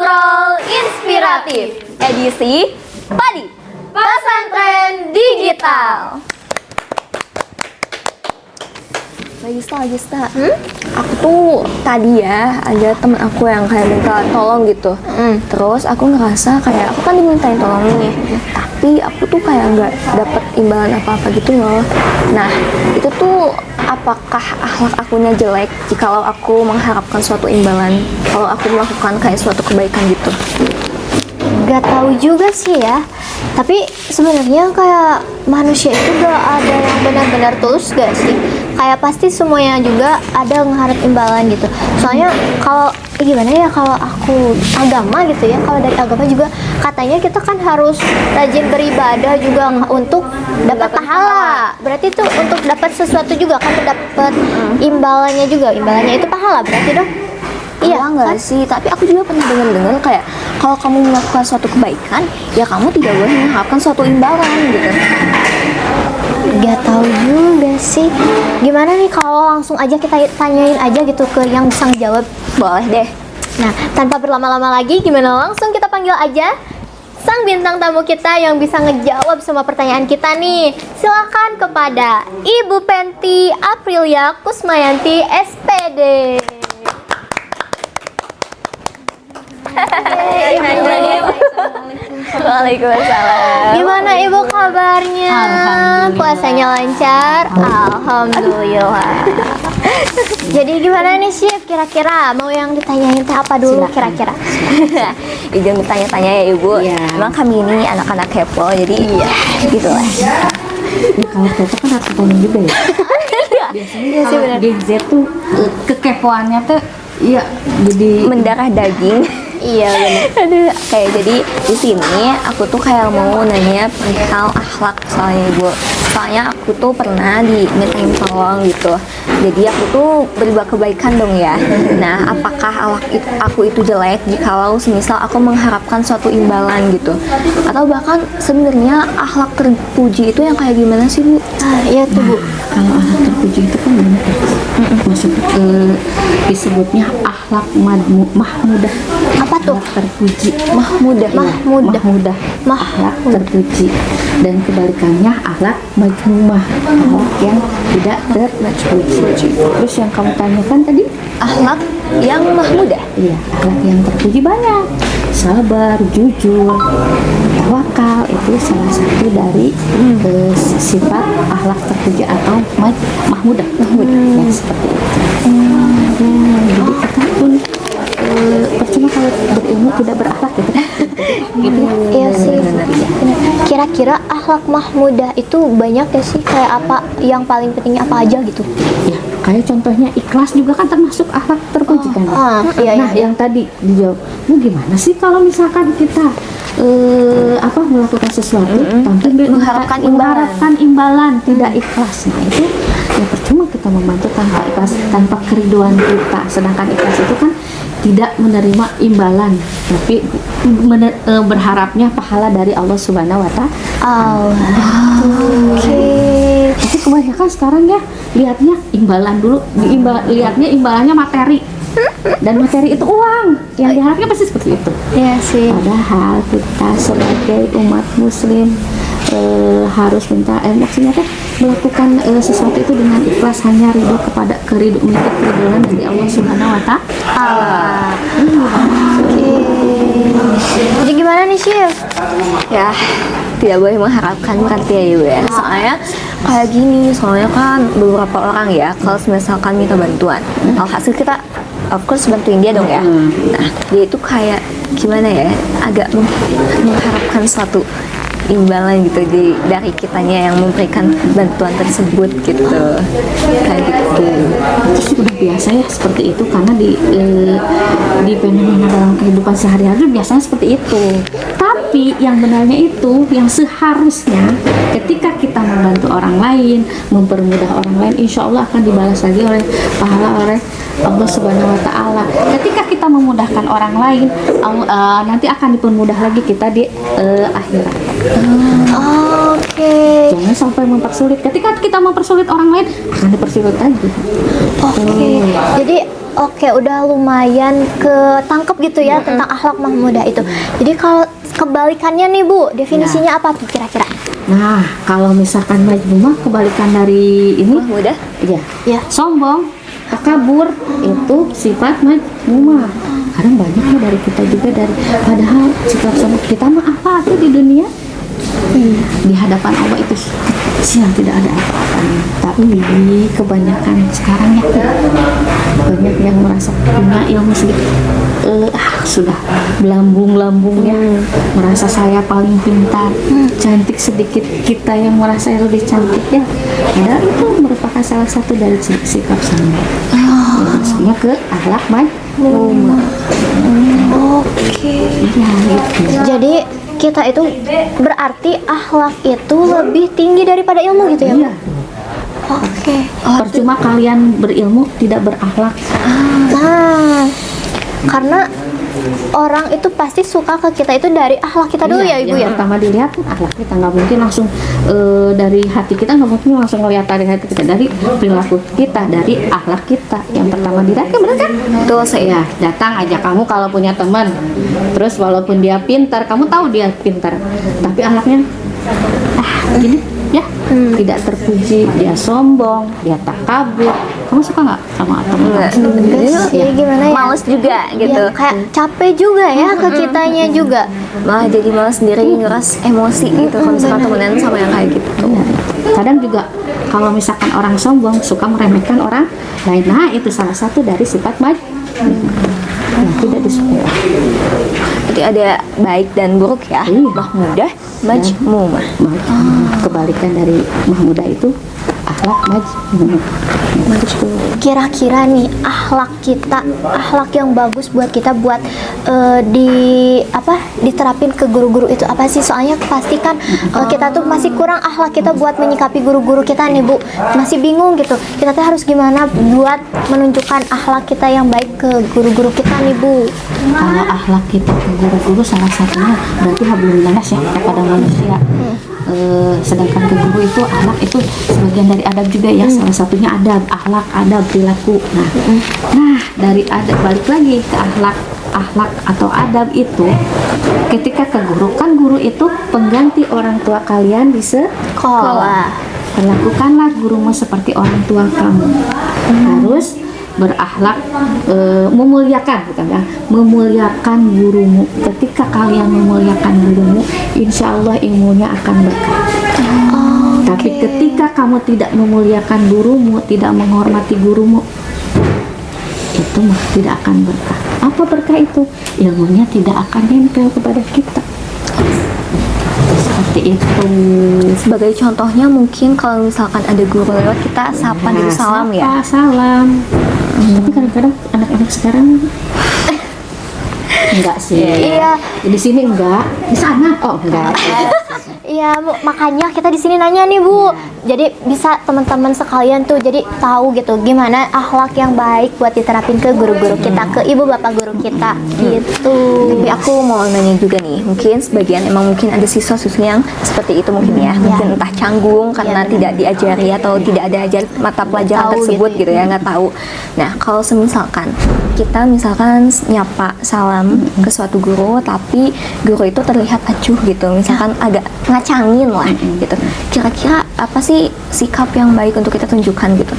Ngobrol Inspiratif, edisi Padi Pesantren Digital. Lagista, aku tuh tadi ya ada temen aku yang kayak minta tolong gitu. Terus aku ngerasa kayak aku kan dimintain tolong nih, tapi aku tuh kayak nggak dapet imbalan apa-apa gitu loh. Nah itu tuh apakah akhlak akunya jelek jikalau aku mengharapkan suatu imbalan kalau aku melakukan kayak suatu kebaikan gitu? Gak tahu juga sih ya, tapi sebenarnya kayak manusia itu gak ada yang benar-benar tulus gak sih? Kayak pasti semuanya juga ada mengharap imbalan gitu. Soalnya kalau gimana ya, kalau aku agama gitu ya, kalau dari agama juga katanya kita kan harus rajin beribadah juga untuk dapat pahala. Berarti itu untuk dapat sesuatu juga kan, dapat imbalannya juga. Imbalannya itu pahala berarti dong. Iya nggak sih, tapi aku juga pernah dengar kayak kalau kamu melakukan suatu kebaikan, ya kamu tidak boleh mengharapkan suatu imbalan gitu. Gak tahu juga sih. Gimana nih kalau langsung aja kita tanyain aja gitu ke yang bisa ngejawab? Boleh deh. Nah, tanpa berlama-lama lagi, gimana langsung kita panggil aja sang bintang tamu kita yang bisa ngejawab semua pertanyaan kita nih. Silakan kepada Ibu Penti Aprilia Kusmayanti SPD. Waalaikumsalam. Gimana Ibu kabarnya? Puasanya lancar? Alhamdulillah. Jadi gimana nih Syif, kira-kira mau yang ditanyain teh apa dulu kira-kira? Jangan bertanya-tanya ya Ibu. Iya. Emang kami ini anak-anak kepo, jadi gitu lah. Ya, kalau kepo kan harus tanya juga ya. Biasanya kalau Gen Z tuh kekepoannya tuh iya jadi Mendarah daging. Iya benar. Aduh, kayak jadi di sini aku tuh kayak mau nanya perihal akhlak soalnya Ibu. Soalnya aku tuh pernah dimintain tolong gitu. Jadi aku tuh berbuat kebaikan dong ya. Nah, apakah aku itu jelek jikalau semisal aku mengharapkan suatu imbalan gitu? Atau bahkan sebenarnya akhlak terpuji itu yang kayak gimana sih Bu? Iya tuh Bu. kalau akhlak terpuji itu kan banyak ya. Masuk disebutnya akhlak mahmudah. Apa tuh? Akhlak terpuji. Mahmudah. Mahmudah. Akhlak terpuji. Dan kebalikannya akhlak majmumah. Akhlak yang tidak terpuji. Terus yang kamu tanyakan tadi? Akhlak yang mahmudah. Iya, akhlak yang terpuji banyak. Sabar, jujur, tawakal itu salah satu dari sifat akhlak terpuji atau mahmudah. Yang seperti itu. Jadi kita pun percuma kalau berilmu tidak berakhlak gitu kan? Gitu ya? Iya sih. Kira-kira akhlak mahmudah itu banyak ya sih? Kayak apa yang paling pentingnya apa aja gitu? Ya, kayak contohnya ikhlas juga kan termasuk akhlak terpuji kan? Iya, Nah, yang tadi dijawab, gimana sih kalau misalkan kita melakukan sesuatu tanpa mengharapkan imbalan, tidak ikhlas? Nah itu ya percuma kita membantu tanpa ikhlas, tanpa keriduan kita. Sedangkan ikhlas itu kan tidak menerima imbalan, tapi berharapnya pahala dari Allah Subhanahu wa Ta'ala. Tapi kebanyakan sekarang ya lihatnya imbalan dulu, lihatnya imbalannya materi. Dan materi itu uang, yang diharapkan pasti seperti itu. Iya sih. Padahal kita sebagai umat muslim harus maksudnya melakukan sesuatu itu dengan ikhlas, hanya ridho kepada keriduan dari Allah Subhanahu wa Ta'ala. Jadi gimana nih Syif? Ya, tidak boleh mengharapkan berarti ya Ibu ya. Soalnya kayak gini, soalnya kan beberapa orang ya kalau misalkan minta bantuan, alhasil kita of course bantuin dia dong ya. Nah, dia itu kayak gimana ya, agak mengharapkan suatu imbalan gitu dari kitanya yang memberikan bantuan tersebut gitu, kayak gitu. Terus udah biasa ya seperti itu, karena di fenomena dalam kehidupan sehari-hari biasanya seperti itu. Tapi yang benarnya itu, yang seharusnya ketika kita membantu orang lain, mempermudah orang lain, insya Allah akan dibalas lagi oleh pahala oleh Allah Subhanahu wa Ta'ala. Ketika kita memudahkan orang lain, nanti akan dipermudah lagi kita di akhirat. Oke. Jangan sampai mempersulit. Ketika kita mempersulit orang lain, akan dipersulit lagi. Oke. Jadi oke, udah lumayan ketangkep gitu ya tentang akhlak mahmudah itu. Jadi kalau kebalikannya nih Bu, definisinya apa tuh kira-kira? Nah, kalau misalkan majmumah kebalikan dari ini, Mudah. ya, Ya. sombong, takabur itu sifat majmumah. Kadang banyak ya dari kita juga dari padahal sikap sombong kita mah apa tuh di dunia? Di hadapan Allah itu kecil, tidak ada apa-apanya. Tapi kebanyakan sekarang ya banyak yang merasa punya ilmu sedikit, sudah belambung-lambung ya, merasa saya paling pintar, cantik sedikit kita yang merasa yang lebih cantik ya. Padahal itu merupakan salah satu dari sikap sombong. Maksudnya ke akhlak majmumah. Oke. Ya, gitu. Jadi kita itu berarti akhlak itu lebih tinggi daripada ilmu gitu ya Bu? Iya. Oke. Percuma kalian berilmu tidak berakhlak. Nah, karena orang itu pasti suka ke kita itu dari akhlak kita dulu ya Ibu yang ya? pertama dilihat akhlak kita, nggak mungkin langsung dari hati kita, nggak mungkin langsung ngelihat dari hati kita, dari perilaku kita, dari akhlak kita yang pertama dilihat kan, benar kan? Betul saya. Ya, datang aja kamu kalau punya teman, terus walaupun dia pintar, kamu tahu dia pintar, tapi akhlaknya gini ya, tidak terpuji, dia sombong, dia takabur. Kamu suka nggak sama teman? Enggak. Jadi gimana ya? Males juga gitu. Ya, kayak capek juga ya ke kitanya juga. Malah jadi malas sendiri, ngeras emosi gitu kalau misalkan temenan sama yang kayak gitu. Iya. Kadang juga kalau misalkan orang sombong suka meremehkan orang lain. Nah, itu salah satu dari sifat yang tidak disukai. Berarti ada baik dan buruk ya. Iya. Mahmudah, majmumah. Kebalikan dari mahmudah itu akhlak majmumah. Kira-kira nih akhlak yang bagus buat kita buat diterapin ke guru-guru itu apa sih? Soalnya pasti kan kita tuh masih kurang akhlak kita buat menyikapi guru-guru kita nih Bu, masih bingung gitu. Kita tuh harus gimana buat menunjukkan akhlak kita yang baik ke guru-guru kita nih Bu? Kalau akhlak kita ke guru-guru salah satunya berarti hablum minas ya kepada manusia. Sedangkan ke guru itu akhlak itu sebagian dari adab juga ya, salah satunya adab, akhlak, adab, perilaku. Nah dari adab balik lagi ke akhlak atau adab itu, ketika ke guru kan guru itu pengganti orang tua kalian di sekolah. Perlakukanlah gurumu seperti orang tua kamu. Harus berakhlak, memuliakan, bukan ya, memuliakan gurumu. Ketika kalian memuliakan gurumu, insya Allah ilmunya akan berkah. Tapi ketika kamu tidak memuliakan gurumu, tidak menghormati gurumu, itu mah tidak akan berkah. Apa berkah itu? Ilmunya tidak akan nempel kepada kita. Seperti itu. Sebagai contohnya mungkin kalau misalkan ada guru lewat kita sapa gitu, salam ya. Salam. Tapi kadang-kadang anak-anak sekarang enggak sih. Iya. Di sini enggak, di sana enggak. Iya, Bu, makanya kita di sini nanya nih Bu. Jadi bisa teman-teman sekalian tuh jadi tahu gitu gimana akhlak yang baik buat diterapin ke guru-guru kita, ke ibu bapak guru kita gitu. Tapi aku mau nanya juga nih, mungkin sebagian emang mungkin ada siswa-siswi yang seperti itu mungkin ya, mungkin entah canggung karena tidak diajari atau tidak ada ajar mata pelajaran Tahu tersebut gitu gitu ya, nggak tahu. Nah kalau semisalkan kita misalkan nyapa salam ke suatu guru tapi guru itu terlihat acuh gitu, misalkan agak ngacangin lah gitu, kira-kira apa sih sikap yang baik untuk kita tunjukkan gitu?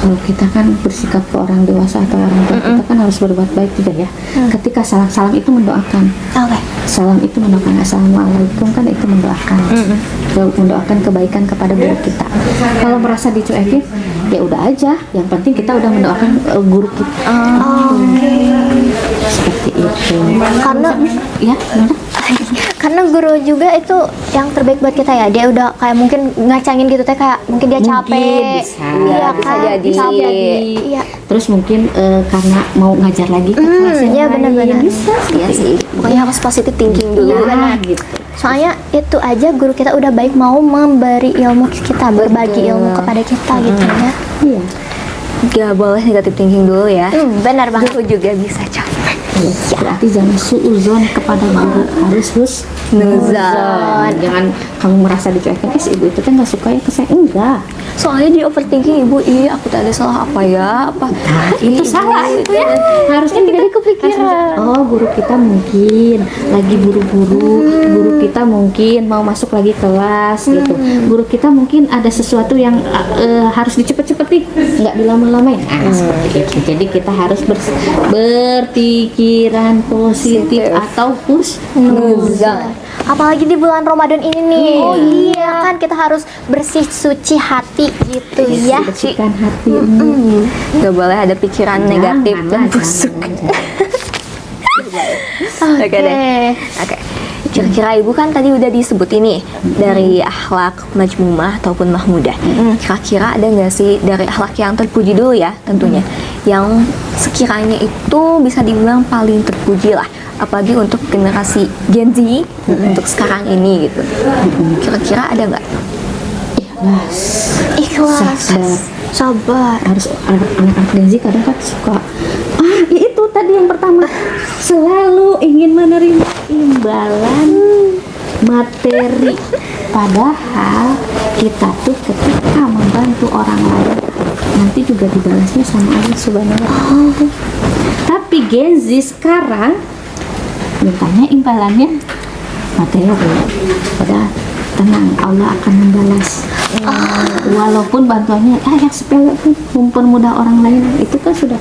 Kalau kita kan bersikap ke orang dewasa atau orang tua, kita kan harus berbuat baik juga ya. Ketika salam itu mendoakan. Oke. Salam itu mendoakan, assalamualaikum kan itu mendoakan. Mendoakan kebaikan kepada guru kita. Kalau merasa dicuekin, ya udah aja. Yang penting kita udah mendoakan guru kita. Seperti itu. Karena Ya, gimana? karena guru juga itu yang terbaik buat kita ya. Dia udah kayak mungkin ngacangin gitu teh, kayak mungkin dia capek. bisa. Iya Bisa kan? jadi. Capek. Iya. Terus mungkin karena mau ngajar lagi ke kelas yang Iya, lain. benar-benar. Bisa. Iya sih, pokoknya harus positive thinking dulu. Nah, gitu. Soalnya itu aja guru kita udah baik mau memberi ilmu kita, berbagi ilmu kepada kita gitu ya. Iya. Gak boleh negative thinking dulu ya. Benar banget. Guru juga bisa capek. Berarti jangan suuzon kepada guru, harus husnuzon. Jangan kamu merasa dicuekin, si ibu itu kan nggak suka ya ke saya, enggak. Soalnya dia overthinking, ibu, aku tak ada salah apa ya, apa Itu salah itu ya. Harusnya Jadi kepikiran. oh guru kita mungkin lagi buru-buru, guru kita mungkin mau masuk lagi kelas gitu, guru kita mungkin ada sesuatu yang harus dicepet-cepetin, nggak dilama-lamain. Seperti itu. Jadi kita harus berpikiran positif atau husnuzon. Apalagi di bulan Ramadan ini nih. Oh iya kan kita harus bersih suci hati gitu ya. Bersihkan hati. Gak boleh ada pikiran negatif dan busuk. Oke deh. Oke. Kira-kira ibu kan tadi udah disebut ini dari akhlak majmumah ataupun mahmudah. Kira-kira ada nggak sih dari akhlak yang terpuji dulu ya tentunya, yang sekiranya itu bisa dibilang paling terpuji lah, apalagi untuk generasi Gen Z untuk sekarang ini gitu. Kira-kira ada nggak? Ikhlas. Sabar. Harus anak-anak Gen Z kadang kan suka itu tadi yang pertama, selalu ingin menerima imbalan materi, padahal kita tuh ketika membantu orang lain nanti juga dibalasnya sama Allah Subhanahu wa Ta'ala. Tapi Gen Z sekarang mintanya imbalannya materi, padahal tenang, Allah akan membalas. Walaupun bantuannya yang sepele pun mempermudah orang lain, itu kan sudah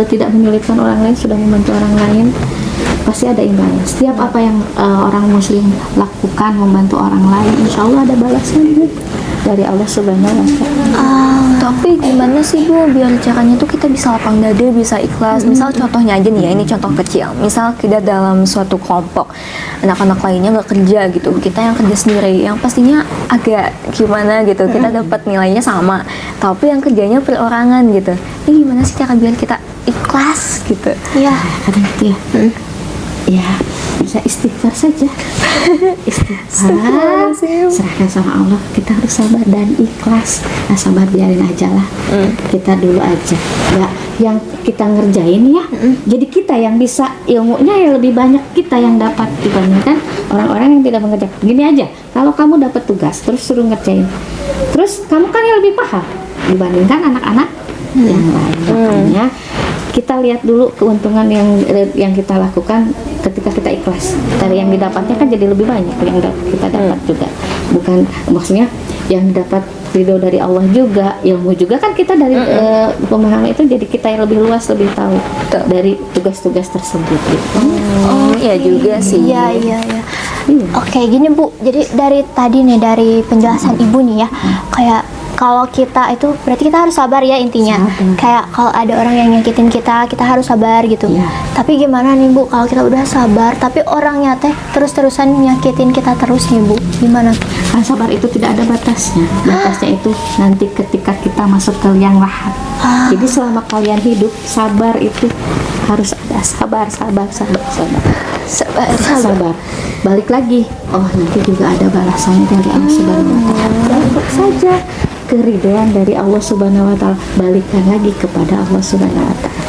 tidak menyulitkan orang lain, sudah membantu orang lain, pasti ada imbalan. Setiap apa yang orang muslim lakukan membantu orang lain, insya Allah ada balasannya dari Allah Subhanahu wa Ta'ala. Tapi gimana sih Bu biar caranya tuh kita bisa lapang dada, bisa ikhlas? Misal contohnya aja nih ya, ini contoh kecil. Misal kita dalam suatu kelompok, anak-anak lainnya nggak kerja gitu, kita yang kerja sendiri, yang pastinya agak gimana gitu, kita dapat nilainya sama, tapi yang kerjanya perorangan gitu. Ini gimana sih cara biar kita ikhlas gitu? Iya. Kadang itu ya bisa istighfar saja. Istighfar, serahkan sama Allah. Kita harus sabar dan ikhlas. Nah, sabar biarin aja lah. Kita dulu aja ya, yang kita ngerjain ya, jadi kita yang bisa, ilmunya yang lebih banyak kita yang dapat dibandingkan orang-orang yang tidak mengerjakan. Gini aja, kalau kamu dapat tugas terus suruh ngerjain, terus kamu kan yang lebih paham dibandingkan anak-anak yang lain. Makanya kita lihat dulu keuntungan yang kita lakukan ketika kita ikhlas. Dari yang didapatnya kan jadi lebih banyak yang kita dapat juga. Bukan maksudnya yang dapat ridho dari Allah juga, ilmu juga kan kita dari pemahaman itu, jadi kita yang lebih luas, lebih tahu dari tugas-tugas tersebut gitu. Iya juga sih. Iya. Oke, gini Bu. Jadi dari tadi nih, dari penjelasan Ibu nih ya, kayak kalau kita itu berarti kita harus sabar ya intinya. Sabar. Kayak kalau ada orang yang nyakitin kita harus sabar gitu. Iya. Tapi gimana nih Bu kalau kita udah sabar tapi orangnya terus-terusan nyakitin kita terus nih Bu? Gimana? Kan sabar itu tidak ada batasnya. Batasnya itu nanti ketika kita masuk ke liang lahat. Jadi selama kalian hidup, sabar itu harus ada. Sabar. Balik lagi, nanti juga ada balasannya dari Allah Subhanahu wa Ta'ala. Dapat saja keridhaan dari Allah Subhanahu wa Ta'ala, balikan lagi kepada Allah Subhanahu wa Ta'ala.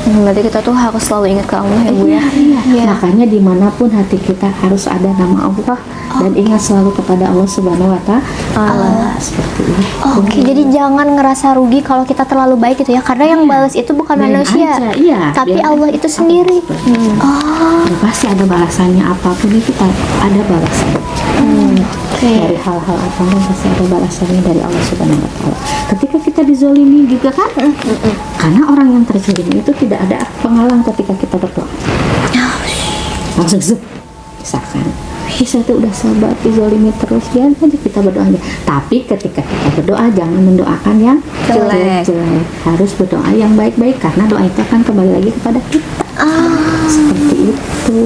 Berarti kita tuh harus selalu ingat ke Allah ya Bu ya. Iya. Makanya dimanapun hati kita harus ada nama Allah dan ingat selalu kepada Allah Subhanahu wa Ta'ala. Seperti itu. Oke, jadi jangan ngerasa rugi kalau kita terlalu baik gitu ya, karena yang balas itu bukan Biarin manusia, aja, iya, tapi biarin Allah aja. itu sendiri. Ya, pasti ada balasannya, apapun itu ada balasannya. Dari hal-hal apapun pasti ada balasannya dari Allah Subhanahu wa Ta'ala. Ketika kita dizolimi juga kan, karena orang yang terzolimi itu tidak ada penghalang ketika kita berdoa. Langsung misalkan saya tuh udah sabar dizolimi terus, biar aja kita berdoa aja. Tapi ketika kita berdoa jangan mendoakan yang jelek. Harus berdoa yang baik-baik, karena doa itu akan kembali lagi kepada kita. Seperti itu.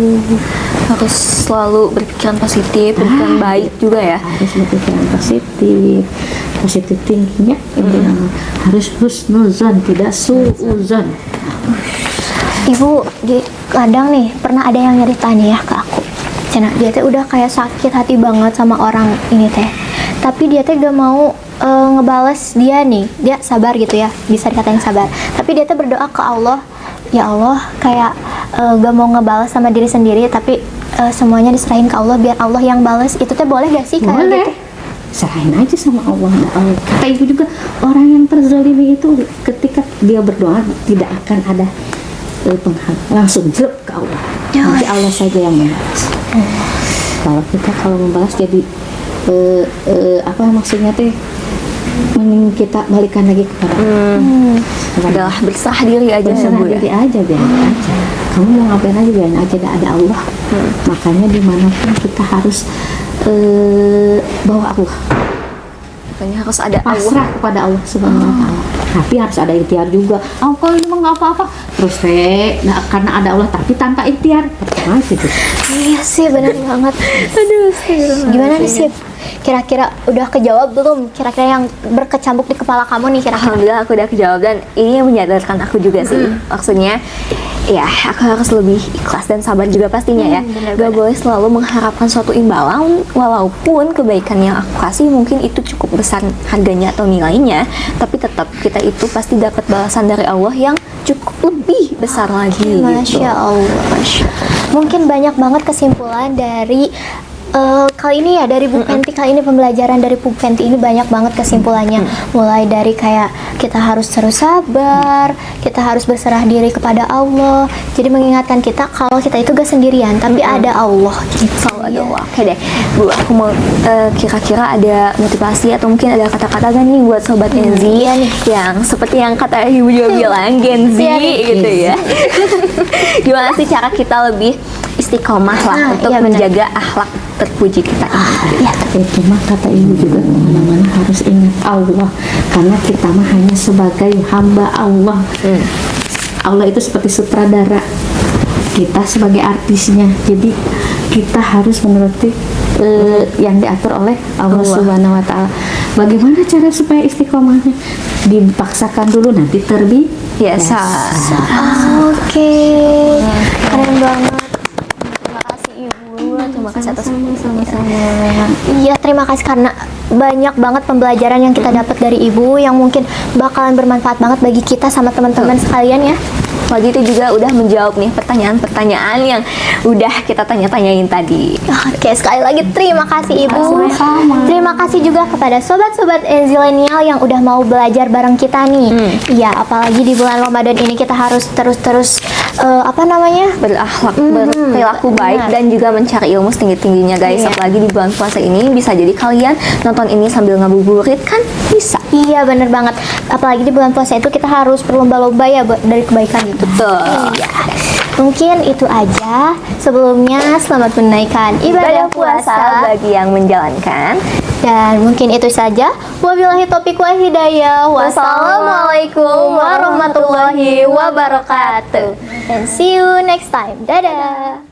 Harus selalu berpikiran positif, berpikiran baik juga ya. Harus berpikiran positif tingginya. Harus husnuzon, tidak suuzon. Ibu, kadang nih pernah ada yang nyerita nih ya ke aku. Dia teh udah kayak sakit hati banget sama orang ini teh. Tapi dia teh gak mau ngebales dia nih. Dia sabar gitu ya, bisa dikatain sabar. Tapi dia teh berdoa ke Allah ya Allah kayak gak mau ngebalas sama diri sendiri, tapi semuanya diserahin ke Allah biar Allah yang balas, itu teh boleh gak sih kayak Boleh. gitu? Serahin aja sama Allah. Kata ibu juga, orang yang terzalimi itu ketika dia berdoa tidak akan ada penghalang, langsung jelek ke Allah. Nanti Allah saja yang membalas. Kalau membalas jadi apa maksudnya teh, mending kita balikan lagi kepada Adalah berserah diri aja ya berserah Bu ya. diri aja, biarin aja. Kamu mau ngapain aja, biarin aja, ada Allah. Makanya dimanapun kita harus bawa Allah, Pokoknya harus ada Allah. pasrah kepada Allah Subhanahu wa Ta'ala. Tapi harus ada ikhtiar juga. Kalau ini mah nggak apa-apa, terus karena ada Allah tapi tanpa ikhtiar, percuma gitu. Iya sih, benar banget. Aduh, gimana nih sih? Kira-kira udah kejawab belum? Kira-kira yang berkecambuk di kepala kamu nih kira-kira? Alhamdulillah aku udah kejawab, dan ini yang menyadarkan aku juga sih. Maksudnya ya aku harus lebih ikhlas dan sabar juga pastinya ya. Gak boleh selalu mengharapkan suatu imbalan, walaupun kebaikan yang aku kasih mungkin itu cukup besar harganya atau nilainya, tapi tetap kita itu pasti dapat balasan dari Allah yang cukup lebih besar lagi gitu. Masya Allah. Mungkin banyak banget kesimpulan dari kali ini ya, dari Bu Penti kali ini, pembelajaran dari Bu Penti ini banyak banget kesimpulannya. Mulai dari kayak kita harus terus sabar, kita harus berserah diri kepada Allah. Jadi mengingatkan kita kalau kita itu gak sendirian, tapi ada Allah gitu. Selalu ada Allah. Oke deh Bu, aku mau kira-kira ada motivasi atau mungkin ada kata-kata gak nih buat Sobat Gen Z yang seperti yang kata Ibu juga bilang, Gen Z gitu ya. Gimana sih cara kita lebih istiqomah lah untuk iya benar. menjaga akhlak terpuji kita ini? Iya. Itu mah kata ibu juga, kemana-mana harus ingat Allah, karena kita mah hanya sebagai hamba Allah. Allah itu seperti sutradara, kita sebagai artisnya. Jadi kita harus menuruti yang diatur oleh Allah Subhanahu wa Ta'ala. Bagaimana cara supaya istiqomahnya? Dipaksakan dulu, nanti Biasa. Oke. Keren banget. Terima kasih Ibu. Terima kasih atas Iya, terima kasih karena banyak banget pembelajaran yang kita dapat dari Ibu yang mungkin bakalan bermanfaat banget bagi kita sama teman-teman sekalian ya. Lagi itu juga udah menjawab nih pertanyaan-pertanyaan yang udah kita tanya-tanyain tadi. Oke, sekali lagi terima kasih Ibu. Sama-sama. Terima kasih juga kepada sobat-sobat Zilenial yang udah mau belajar bareng kita nih. Iya, apalagi di bulan Ramadan ini kita harus terus Berakhlak, berperilaku baik, benar. dan juga mencari ilmu setinggi-tingginya guys. Iya. Apalagi di bulan puasa ini bisa jadi kalian nonton ini sambil ngabuburit kan bisa. Iya, bener banget. Apalagi di bulan puasa itu kita harus berlomba-lomba ya dari kebaikan itu. Betul. Iya. Mungkin itu aja. Sebelumnya selamat menunaikan ibadah puasa. bagi yang menjalankan. Dan mungkin itu saja. Wabillahi taufiq wal hidayah. Wassalamualaikum warahmatullahi wabarakatuh. And see you next time. Dadah.